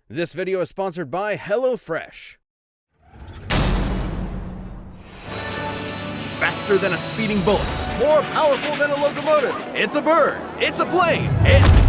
This video is sponsored by HelloFresh. Faster than a speeding bullet, more powerful than a locomotive. It's a bird, it's a plane, it's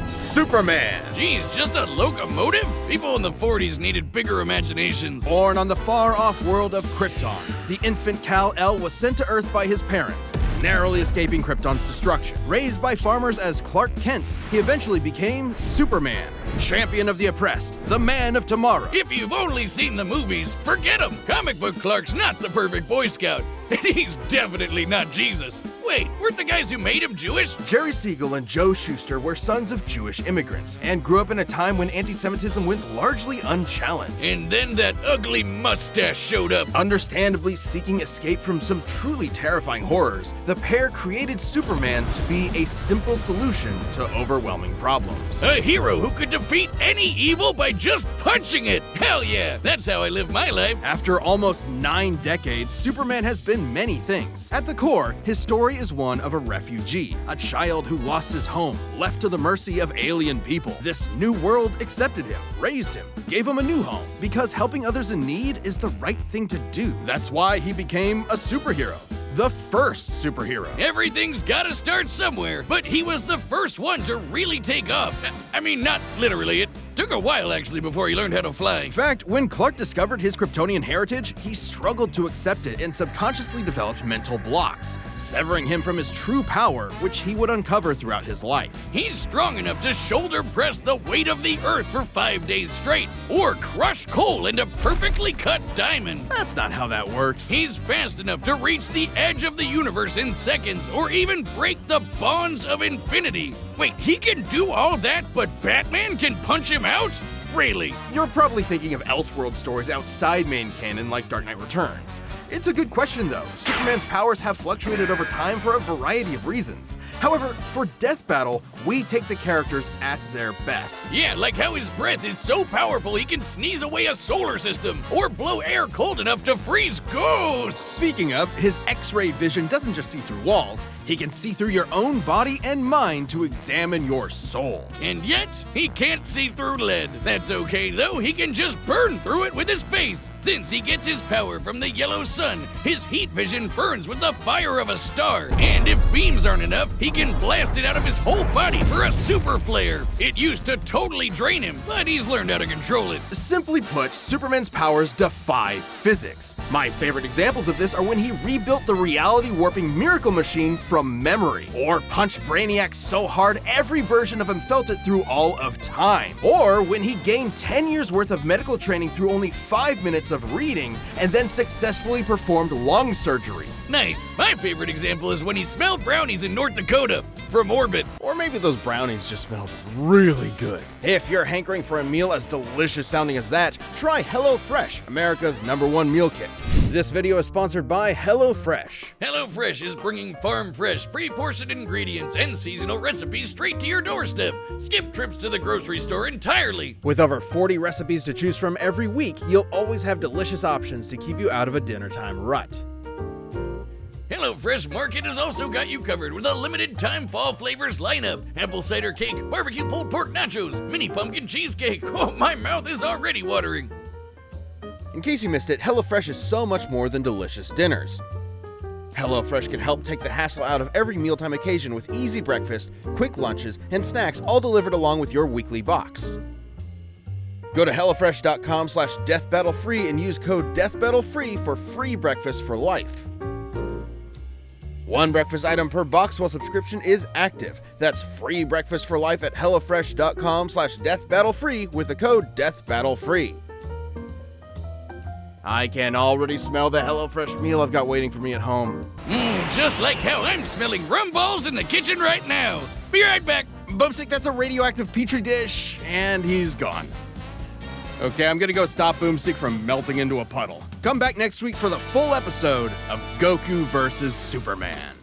Superman. Geez, just a locomotive? People in the 40s needed bigger imaginations. Born on the far-off world of Krypton, the infant Kal-El was sent to Earth by his parents, narrowly escaping Krypton's destruction. Raised by farmers as Clark Kent, he eventually became Superman, champion of the oppressed, the man of tomorrow. If you've only seen the movies, forget him. Comic book Clark's not the perfect Boy Scout, and he's definitely not Jesus. Wait, weren't the guys who made him Jewish? Jerry Siegel and Joe Shuster were sons of Jewish immigrants and grew up in a time when anti-Semitism went largely unchallenged. And then that ugly mustache showed up. Understandably seeking escape from some truly terrifying horrors, the pair created Superman to be a simple solution to overwhelming problems. A hero who could defeat any evil by just punching it. Hell yeah, that's how I live my life. After almost 9 decades, Superman has been many things. At the core, his story is one of a refugee, a child who lost his home, left to the mercy of alien people. This new world accepted him, raised him, gave him a new home, because helping others in need is the right thing to do. That's why he became a superhero. The first superhero. Everything's gotta start somewhere, but he was the first one to really take off. I mean, not literally. It took a while, actually, before he learned how to fly. In fact, when Clark discovered his Kryptonian heritage, he struggled to accept it and subconsciously developed mental blocks, severing him from his true power, which he would uncover throughout his life. He's strong enough to shoulder press the weight of the Earth for 5 days straight, or crush coal into perfectly cut diamond. That's not how that works. He's fast enough to reach the edge of the universe in seconds, or even break the bonds of infinity. Wait, he can do all that, but Batman can punch him out? Really? You're probably thinking of Elseworld stories outside main canon like Dark Knight Returns. It's a good question though. Superman's powers have fluctuated over time for a variety of reasons. However, for Death Battle, we take the characters at their best. Yeah, like how his breath is so powerful he can sneeze away a solar system, or blow air cold enough to freeze ghosts! Speaking of, his X-ray vision doesn't just see through walls, he can see through your own body and mind to examine your soul. And yet, he can't see through lead. That's okay though, he can just burn through it with his face. Since he gets his power from the yellow sun, his heat vision burns with the fire of a star. And if beams aren't enough, he can blast it out of his whole body for a super flare. It used to totally drain him, but he's learned how to control it. Simply put, Superman's powers defy physics. My favorite examples of this are when he rebuilt the reality warping miracle machine from memory, or punched Brainiac so hard every version of him felt it through all of time, or when he gained 10 years worth of medical training through only 5 minutes of reading and then successfully performed lung surgery. Nice. My favorite example is when he smelled brownies in North Dakota from orbit. Or maybe those brownies just smelled really good. If you're hankering for a meal as delicious sounding as that, try HelloFresh, America's #1 meal kit. This video is sponsored by HelloFresh. HelloFresh is bringing farm-fresh, pre-portioned ingredients and seasonal recipes straight to your doorstep. Skip trips to the grocery store entirely. With over 40 recipes to choose from every week, you'll always have delicious options to keep you out of a dinner time rut. HelloFresh Market has also got you covered with a limited time fall flavors lineup. Apple cider cake, barbecue pulled pork nachos, mini pumpkin cheesecake. Oh, my mouth is already watering. In case you missed it, HelloFresh is so much more than delicious dinners. HelloFresh can help take the hassle out of every mealtime occasion with easy breakfast, quick lunches, and snacks all delivered along with your weekly box. Go to HelloFresh.com/DeathBattleFree and use code DeathBattleFree for free breakfast for life. One breakfast item per box while subscription is active. That's free breakfast for life at HelloFresh.com/DeathBattleFree with the code DeathBattleFree. I can already smell the HelloFresh meal I've got waiting for me at home. Just like how I'm smelling rum balls in the kitchen right now. Be right back. Boomstick, that's a radioactive petri dish, and he's gone. Okay, I'm gonna go stop Boomstick from melting into a puddle. Come back next week for the full episode of Goku vs. Superman.